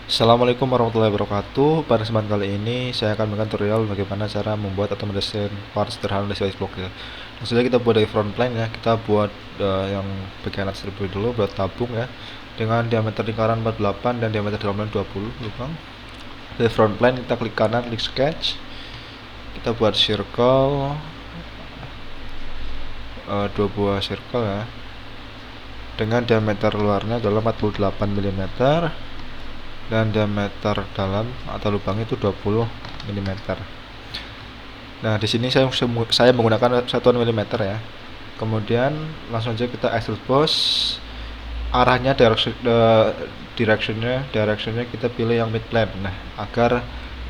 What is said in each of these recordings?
Assalamualaikum warahmatullahi wabarakatuh. Pada kesempatan kali ini saya akan memberikan tutorial bagaimana cara membuat atau mendesain part sederhana dari Ice Block ya. Maksudnya kita buat dari front plane ya. Kita buat yang bagian atas terlebih dulu, buat tabung ya, dengan diameter lingkaran 48 dan diameter dalamnya 20 lubang. Dari front plane kita klik kanan, klik sketch. Kita buat circle, dua buah circle ya, dengan diameter luarnya adalah 48 mm dan diameter dalam atau lubang itu 20 mm. Nah, di sini saya menggunakan satuan milimeter ya. Kemudian langsung aja kita extrude boss. Arahnya directionnya kita pilih yang mid plane. Nah, agar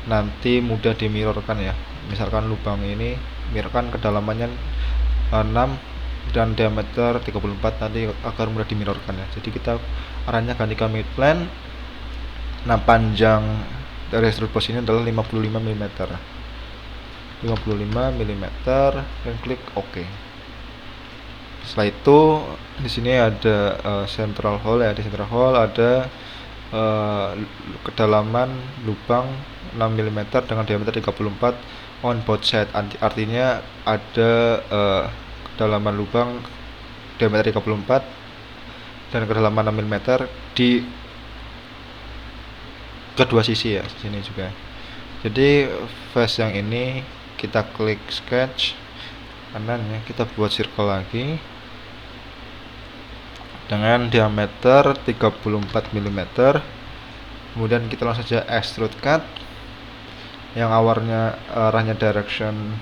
nanti mudah dimirrorkan ya. Misalkan lubang ini mirrorkan kedalamannya 6 dan diameter 34 nanti agar mudah dimirrorkan ya. Jadi kita arahnya ganti ke mid plane. Nah, panjang dari extrude boss ini adalah 55 mm. 55 mm dan klik OK. Setelah itu di sini ada central hole ya. Di central hole ada kedalaman lubang 6 mm dengan diameter 34 on both side. Artinya ada kedalaman lubang diameter 34 dan kedalaman 6 mm di kedua sisi ya, sini juga. Jadi face yang ini kita klik sketch kanan ya, kita buat circle lagi dengan diameter 34 mm. Kemudian kita langsung saja extrude cut. Yang arahnya direction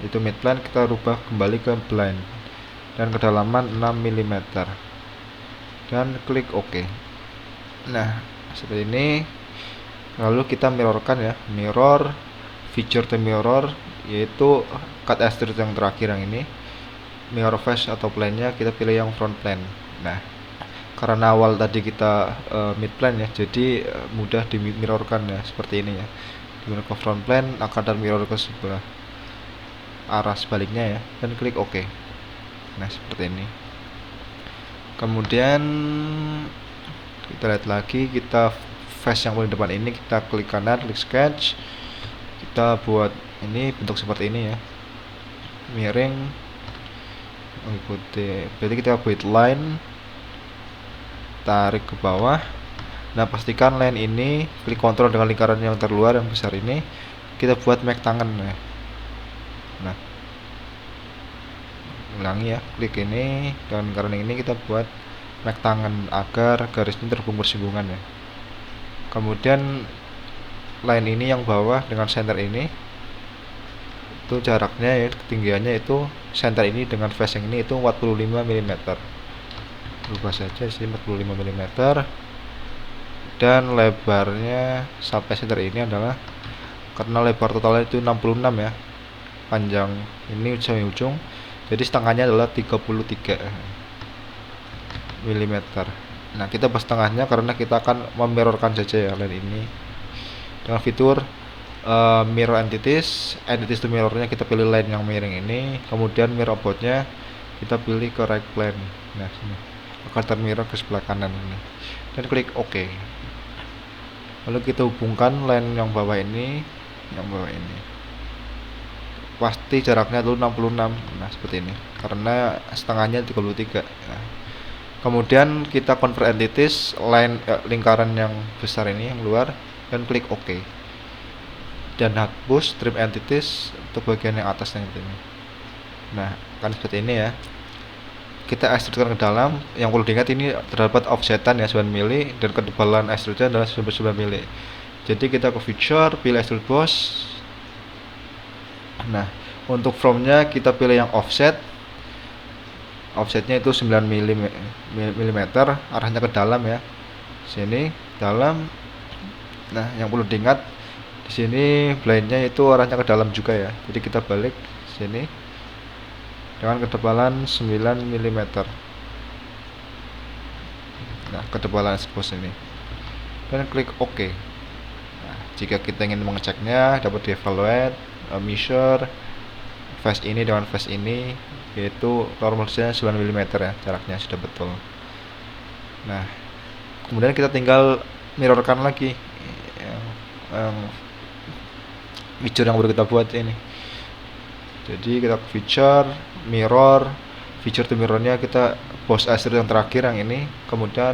itu mid plane, kita rubah kembali ke plane dan kedalaman 6 mm dan klik OK. Nah, seperti ini. Lalu kita mirrorkan ya, mirror feature to mirror, yaitu cut extrude yang terakhir yang ini. Mirror face atau plane-nya kita pilih yang front plane. Nah, karena awal tadi kita mid plane ya, jadi mudah dimirrorkan ya, seperti ini ya. Dimana ke front plane akan termirror ke sebelah arah sebaliknya ya, dan klik OK. Nah, seperti ini. Kemudian kita lihat lagi, kita face yang paling depan ini kita klik kanan, klik sketch. Kita buat ini bentuk seperti ini ya, miring mengikuti. Berarti kita buat line, tarik ke bawah. Nah, pastikan line ini klik kontrol dengan lingkaran yang terluar yang besar ini. Kita buat make tangan ya. Nah, ulangi ya, klik ini dan lingkaran ini kita buat make tangan agar garisnya terhubung bersinggungan ya. Kemudian line ini yang bawah dengan center ini itu jaraknya ya, ketinggiannya itu center ini dengan face yang ini itu 45 mm. Rubah saja sih 45 mm. Dan lebarnya sampai center ini adalah, karena lebar totalnya itu 66 ya, panjang ini sampai ujung, jadi setengahnya adalah 33 mm. Nah, kita bahas setengahnya karena kita akan memirrorkan saja ya line ini dengan fitur mirror entities to mirrornya kita pilih line yang miring ini. Kemudian mirror aboutnya kita pilih ke right plane. Nah, sini akan termirror ke sebelah kanan ini dan klik OK. Lalu kita hubungkan line yang bawah ini, pasti jaraknya itu 66. Nah, seperti ini karena setengahnya 33. Nah, kemudian kita convert entities line lingkaran yang besar ini yang luar dan klik OK. Dan hapus trim entities untuk bagian yang atasnya ini. Nah, kan seperti ini ya. Kita extrudekan ke dalam. Yang perlu diingat ini terdapat offsetan ya 9 mm dan ketebalan extrude adalah 9 mm. Jadi kita ke feature, pilih extrude boss. Nah, untuk from-nya kita pilih yang offset. Offsetnya itu 9 mm, arahnya ke dalam ya. Sini dalam. Nah, yang perlu diingat di sini blade-nya itu arahnya ke dalam juga ya. Jadi kita balik sini dengan ketebalan 9 mm. Nah, ketebalan expose ini. Dan klik OK. Nah, jika kita ingin mengeceknya dapat di-evaluate, measure face ini dengan face ini, yaitu normalnya 9 mm ya, jaraknya sudah betul. Nah, kemudian kita tinggal mirrorkan lagi yang, yang feature yang baru kita buat ini. Jadi kita ke feature mirror, feature to mirrornya kita post asterisk yang terakhir yang ini, kemudian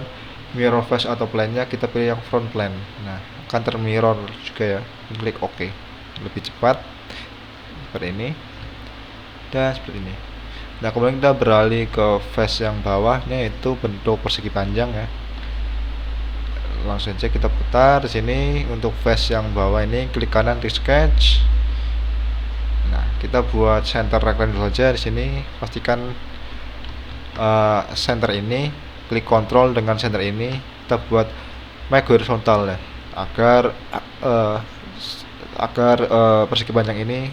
mirror face atau plane-nya kita pilih yang front plane. Nah, akan termirror juga ya. Klik OK. Lebih cepat seperti ini dan seperti ini. Nah, kemudian kita beralih ke face yang bawahnya, yaitu bentuk persegi panjang ya. Langsung saja kita putar di sini. Untuk face yang bawah ini klik kanan di sketch. Nah, kita buat center rectangle saja di sini. Pastikan center ini, klik control dengan center ini, kita buat make horizontal ya, agar persegi panjang ini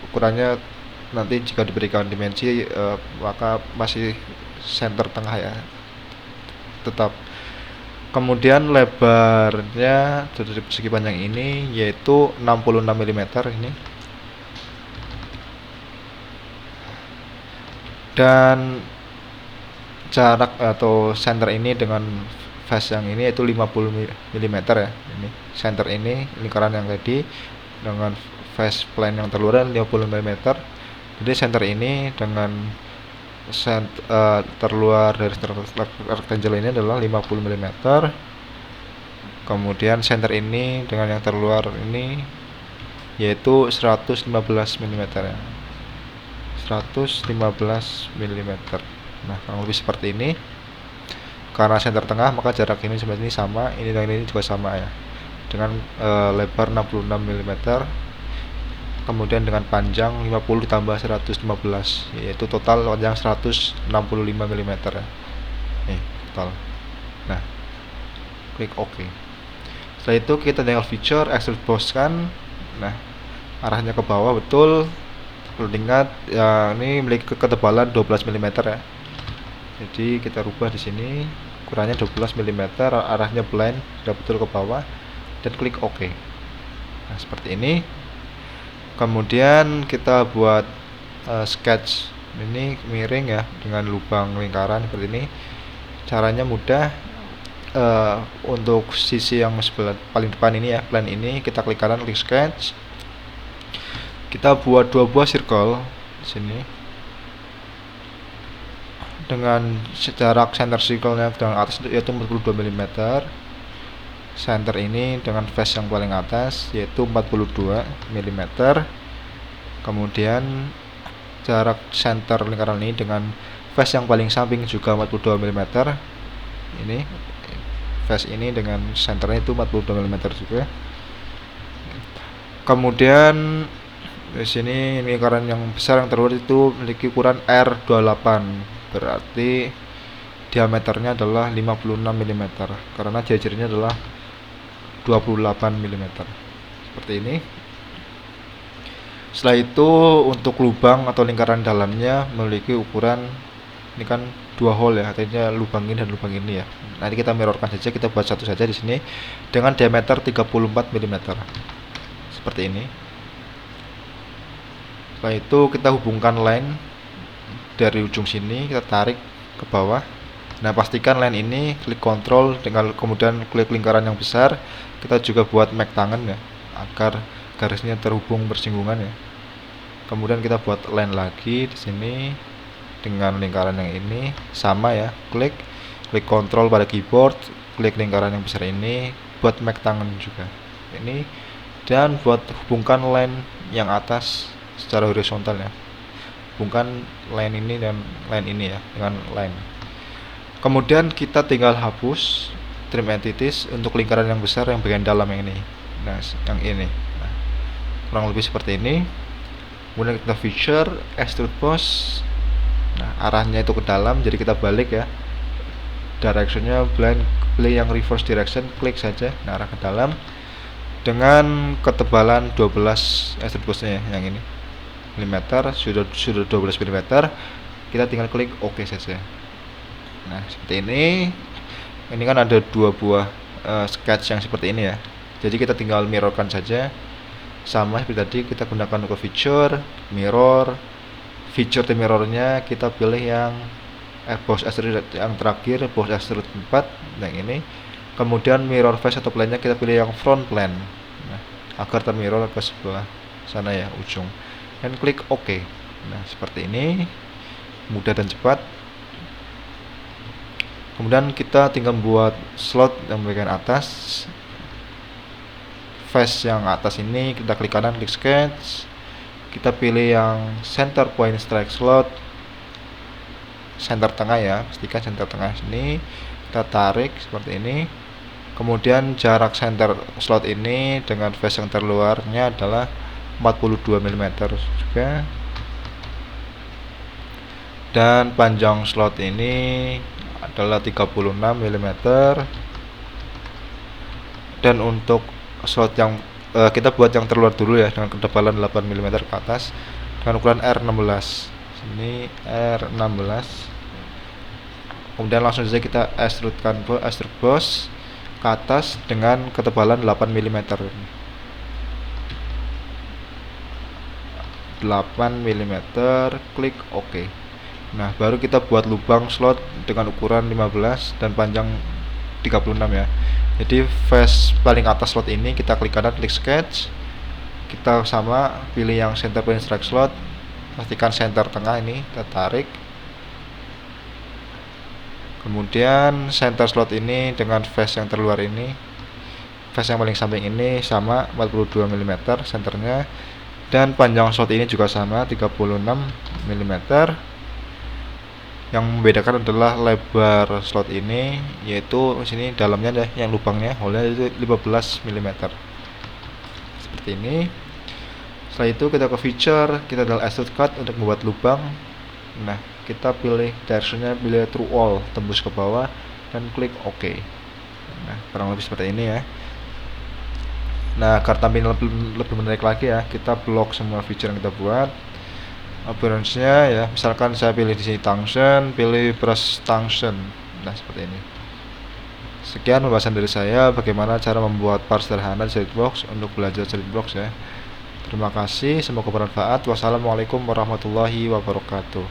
ukurannya nanti jika diberikan dimensi maka masih center tengah ya, tetap. Kemudian lebarnya dari persegi panjang ini yaitu 66 mm ini, dan jarak atau center ini dengan face yang ini yaitu 50 mm ya. Ini center ini lingkaran yang tadi dengan face plane yang terluar 50 mm. Jadi center ini dengan terluar dari rectangle ini adalah 50 mm. Kemudian center ini dengan yang terluar ini yaitu 115 mm ya. 115 mm. Nah, kurang lebih seperti ini. Karena center tengah maka jarak ini seperti ini sama, ini dan ini juga sama ya. Dengan lebar 66 mm. Kemudian dengan panjang 50 ditambah 115, yaitu total panjang 165 mm ya. Nih, total. Nah, klik OK. Setelah itu kita tinggal feature extrude boss kan. Nah, arahnya ke bawah betul. Perlu diingat ya, ini memiliki ketebalan 12 mm ya. Jadi kita rubah di sini ukurannya 12 mm, arahnya blend sudah betul ke bawah dan klik OK. Nah, seperti ini. Kemudian kita buat sketch ini miring ya dengan lubang lingkaran seperti ini. Caranya mudah. Untuk sisi yang sebelah paling depan ini ya, plane ini, kita klik kanan, klik sketch. Kita buat 2 buah circle di sini dengan jarak center circle-nya dengan atas yaitu 42 mm. Center ini dengan face yang paling atas yaitu 42 mm. Kemudian jarak center lingkaran ini dengan face yang paling samping juga 42 mm. Ini face ini dengan centernya itu 42 mm juga. Kemudian di sini lingkaran yang besar yang terluar itu memiliki ukuran R28. Berarti diameternya adalah 56 mm karena jajarnya adalah 28 mm. Seperti ini. Setelah itu untuk lubang atau lingkaran dalamnya memiliki ukuran, ini kan 2 hole ya, artinya lubang ini dan lubang ini ya. Nanti kita mirrorkan saja, kita buat satu saja di sini dengan diameter 34 mm. Seperti ini. Setelah itu kita hubungkan line dari ujung sini, kita tarik ke bawah. Nah, pastikan line ini klik control dengan kemudian klik lingkaran yang besar. Kita juga buat make tangan ya, agar garisnya terhubung bersinggungan ya. Kemudian kita buat line lagi di sini dengan lingkaran yang ini sama ya. Klik control pada keyboard, klik lingkaran yang besar ini, buat make tangan juga. Ini dan buat hubungkan line yang atas secara horizontal ya. Hubungkan line ini dan line ini ya dengan line. Kemudian kita tinggal hapus trim entities untuk lingkaran yang besar yang bagian dalam yang ini. Nah, yang ini. Nah, kurang lebih seperti ini. Kemudian kita feature extrude boss. Nah, arahnya itu ke dalam, jadi kita balik ya. Directionnya pilih yang reverse direction, klik saja. Nah, arah ke dalam dengan ketebalan 12 extrude bossnya yang ini. Sudah 12 mm. Kita tinggal klik OK saja. Nah, seperti ini. Ini kan ada 2 buah sketch yang seperti ini ya. Jadi kita tinggal mirrorkan saja. Sama seperti tadi, kita gunakan untuk feature mirror. Feature the mirrornya kita pilih yang boss extrude yang terakhir, boss extrude 4 yang ini. Kemudian mirror face atau plane-nya kita pilih yang front plane, nah, agar termirror ke sebelah sana ya, ujung, dan klik OK. Nah, seperti ini, mudah dan cepat. Kemudian kita tinggal buat slot yang bagian atas, face yang atas ini kita klik kanan, klik sketch, kita pilih yang center point strike slot, center tengah ya, pastikan center tengah sini, kita tarik seperti ini. Kemudian jarak center slot ini dengan face yang terluarnya adalah 42 mm juga, dan panjang slot ini adalah 36 mm. Dan untuk slot yang kita buat yang terluar dulu ya, dengan ketebalan 8 mm ke atas dengan ukuran R16. Sini R16. Kemudian langsung saja kita extrudekan extrude boss ke atas dengan ketebalan 8 mm. 8 mm, klik OK. Nah, baru kita buat lubang slot dengan ukuran 15 dan panjang 36 ya. Jadi face paling atas slot ini kita klik kanan, klik sketch, kita sama pilih yang center point strike slot, pastikan center tengah ini kita tarik. Kemudian center slot ini dengan face yang terluar ini, face yang paling samping ini sama 42 mm senternya, dan panjang slot ini juga sama 36 mm. Yang membedakan adalah lebar slot ini, yaitu sini dalamnya deh, yang lubangnya hole itu 15 mm seperti ini. Setelah itu kita ke feature, kita adalah extrude cut untuk membuat lubang. Nah, kita pilih directionnya, pilih through all, tembus ke bawah, dan klik OK. Nah, kurang lebih seperti ini ya. Nah, agar tampilnya lebih menarik lagi ya, kita blok semua feature yang kita buat. Appearance-nya ya, misalkan saya pilih di sini tungsten, pilih brush tungsten. Nah, seperti ini. Sekian pembahasan dari saya bagaimana cara membuat part sederhana di Solidworks untuk belajar Solidworks ya. Terima kasih, semoga bermanfaat. Wassalamualaikum warahmatullahi wabarakatuh.